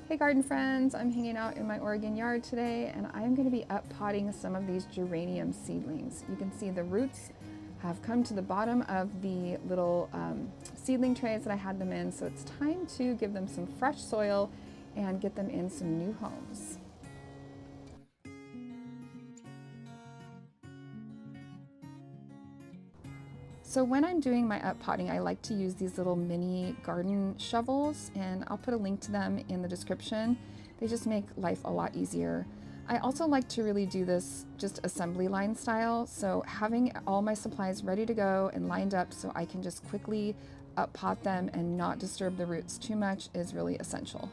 Hey garden friends, I'm hanging out in my Oregon yard today and I'm going to be up potting some of these geranium seedlings. You can see the roots have come to the bottom of the little seedling trays that I had them in, so it's time to give them some fresh soil and get them in some new homes. So when I'm doing my up potting, I like to use these little mini garden shovels, and I'll put a link to them in the description. They just make life a lot easier. I also like to really do this just assembly line style, so having all my supplies ready to go and lined up so I can just quickly up pot them and not disturb the roots too much is really essential.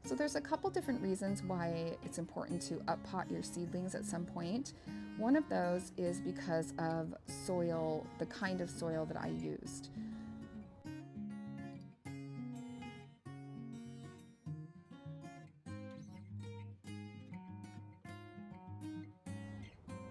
So there's a couple different reasons why it's important to up pot your seedlings at some point. One of those is because of soil, the kind of soil that I used.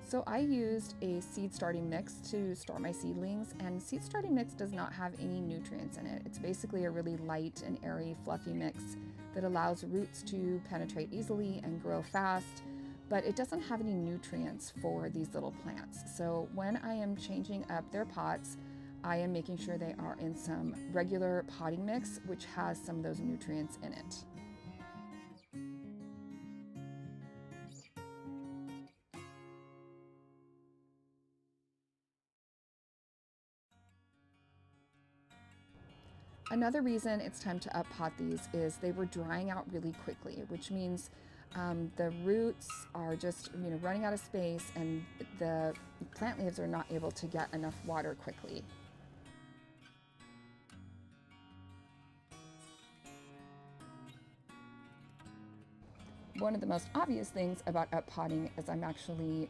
So I used a seed starting mix to store my seedlings, and seed starting mix does not have any nutrients in it. It's basically a really light and airy, fluffy mix that allows roots to penetrate easily and grow fast, but it doesn't have any nutrients for these little plants. So when I am changing up their pots, I am making sure they are in some regular potting mix, which has some of those nutrients in it. Another reason it's time to up pot these is they were drying out really quickly, which means the roots are just running out of space, and the plant leaves are not able to get enough water quickly. One of the most obvious things about up potting is I'm actually,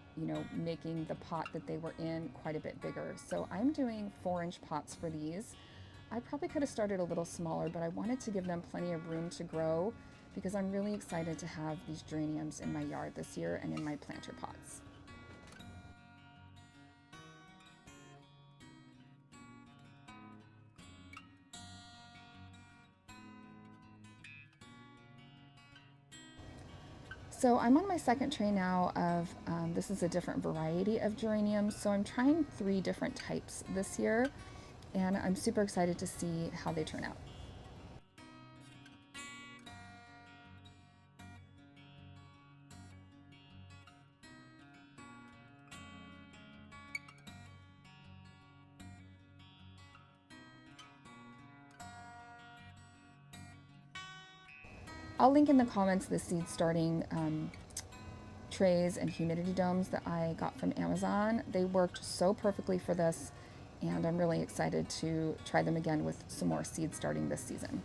making the pot that they were in quite a bit bigger. So I'm doing 4-inch pots for these. I probably could have started a little smaller, but I wanted to give them plenty of room to grow because I'm really excited to have these geraniums in my yard this year and in my planter pots. So I'm on my second tray now of, this is a different variety of geraniums. So I'm trying 3 different types this year, and I'm super excited to see how they turn out. I'll link in the comments the seed starting trays and humidity domes that I got from Amazon. They worked so perfectly for this, and I'm really excited to try them again with some more seed starting this season.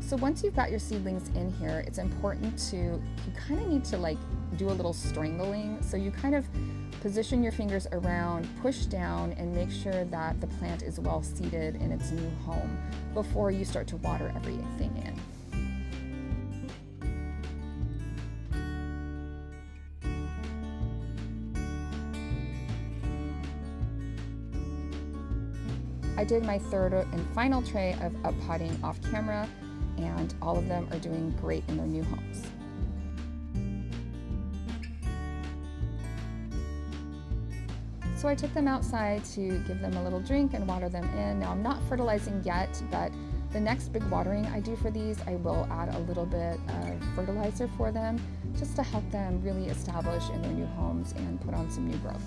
So once you've got your seedlings in here, it's important you kind of need to do a little strangling. So you kind of position your fingers around, push down, and make sure that the plant is well seated in its new home before you start to water everything in. I did my third and final tray of up potting off camera, and all of them are doing great in their new homes. So I took them outside to give them a little drink and water them in. Now I'm not fertilizing yet, but the next big watering I do for these, I will add a little bit of fertilizer for them just to help them really establish in their new homes and put on some new growth.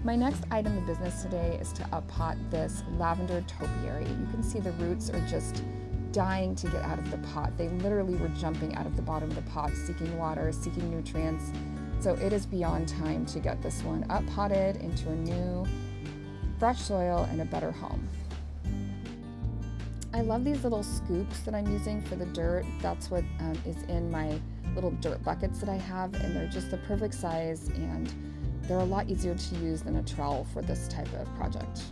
My next item of business today is to up pot this lavender topiary. You can see the roots are just dying to get out of the pot. They literally were jumping out of the bottom of the pot, seeking water, seeking nutrients. So it is beyond time to get this one up potted into a new, fresh soil and a better home. I love these little scoops that I'm using for the dirt. That's what is in my little dirt buckets that I have, and they're just the perfect size, and they're a lot easier to use than a trowel for this type of project.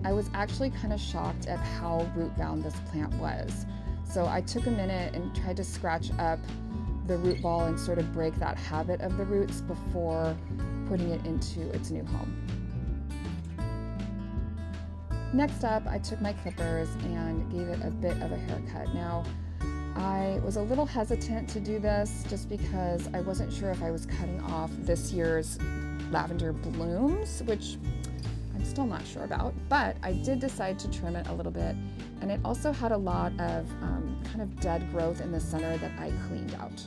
I was actually kind of shocked at how root bound this plant was. So I took a minute and tried to scratch up the root ball and sort of break that habit of the roots before putting it into its new home. Next up, I took my clippers and gave it a bit of a haircut. Now, I was a little hesitant to do this just because I wasn't sure if I was cutting off this year's lavender blooms, which I'm still not sure about, but I did decide to trim it a little bit, and it also had a lot of kind of dead growth in the center that I cleaned out.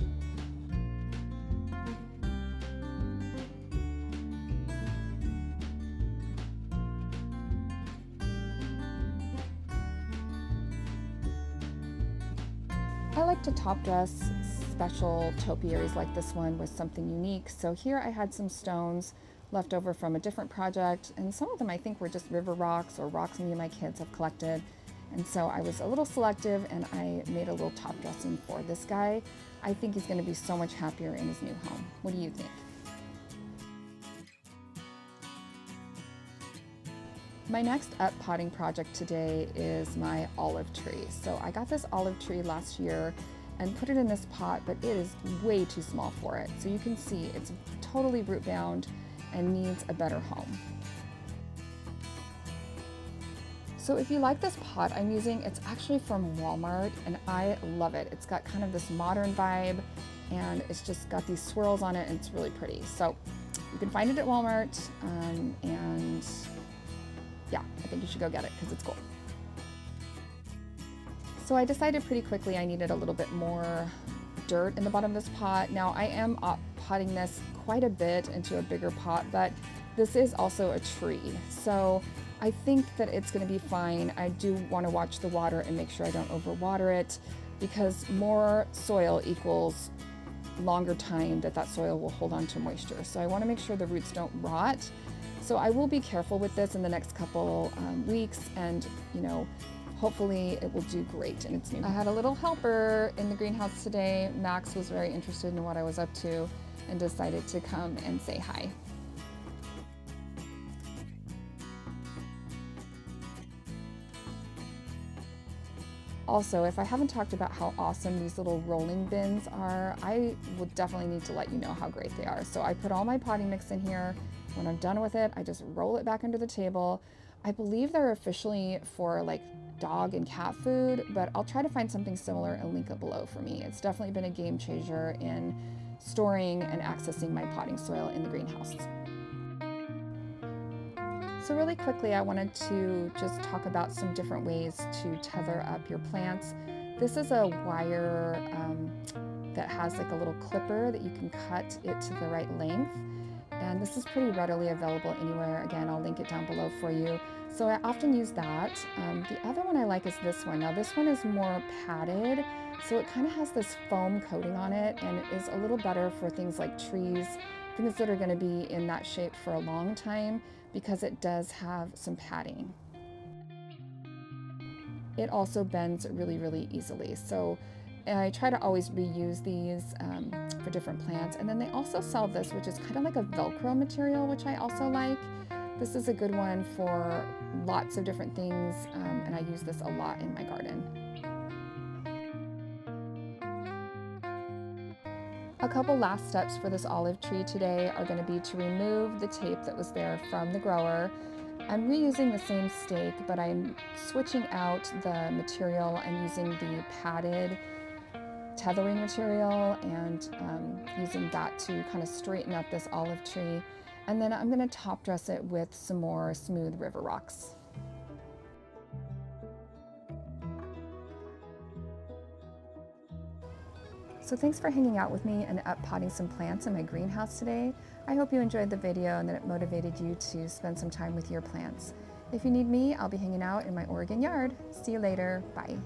I like to top dress special topiaries like this one with something unique, so here I had some stones left over from a different project, and some of them I think were just river rocks or rocks me and my kids have collected. And so I was a little selective and I made a little top dressing for this guy. I think he's going to be so much happier in his new home. What do you think? My next up potting project today is my olive tree. So I got this olive tree last year and put it in this pot, but it is way too small for it. So you can see it's totally root bound and needs a better home. So if you like this pot I'm using, it's actually from Walmart and I love it. It's got kind of this modern vibe and it's just got these swirls on it and it's really pretty. So you can find it at Walmart and yeah, I think you should go get it because it's cool. So I decided pretty quickly I needed a little bit more dirt in the bottom of this pot. Now I am potting this quite a bit into a bigger pot, but this is also a tree. So I think that it's going to be fine. I do want to watch the water and make sure I don't overwater it because more soil equals longer time that soil will hold on to moisture. So I want to make sure the roots don't rot. So I will be careful with this in the next couple weeks and, hopefully it will do great in its new home. I had a little helper in the greenhouse today. Max was very interested in what I was up to and decided to come and say hi. Also, if I haven't talked about how awesome these little rolling bins are, I will definitely need to let you know how great they are. So I put all my potting mix in here. When I'm done with it, I just roll it back under the table. I believe they're officially for like dog and cat food, but I'll try to find something similar and link it below for me. It's definitely been a game changer in storing and accessing my potting soil in the greenhouse. So really quickly, I wanted to just talk about some different ways to tether up your plants. This is a wire that has like a little clipper that you can cut it to the right length. And this is pretty readily available anywhere. Again, I'll link it down below for you. So I often use that. The other one I like is this one. Now this one is more padded, so it kind of has this foam coating on it and it is a little better for things like trees, things that are going to be in that shape for a long time because it does have some padding. It also bends really, really easily. So I try to always reuse these for different plants. And then they also sell this, which is kind of like a Velcro material, which I also like. This is a good one for lots of different things, and I use this a lot in my garden. A couple last steps for this olive tree today are going to be to remove the tape that was there from the grower. I'm reusing the same stake, but I'm switching out the material and using the padded tethering material and using that to kind of straighten up this olive tree. And then I'm going to top dress it with some more smooth river rocks. So thanks for hanging out with me and up potting some plants in my greenhouse today. I hope you enjoyed the video and that it motivated you to spend some time with your plants. If you need me, I'll be hanging out in my Oregon yard. See you later. Bye.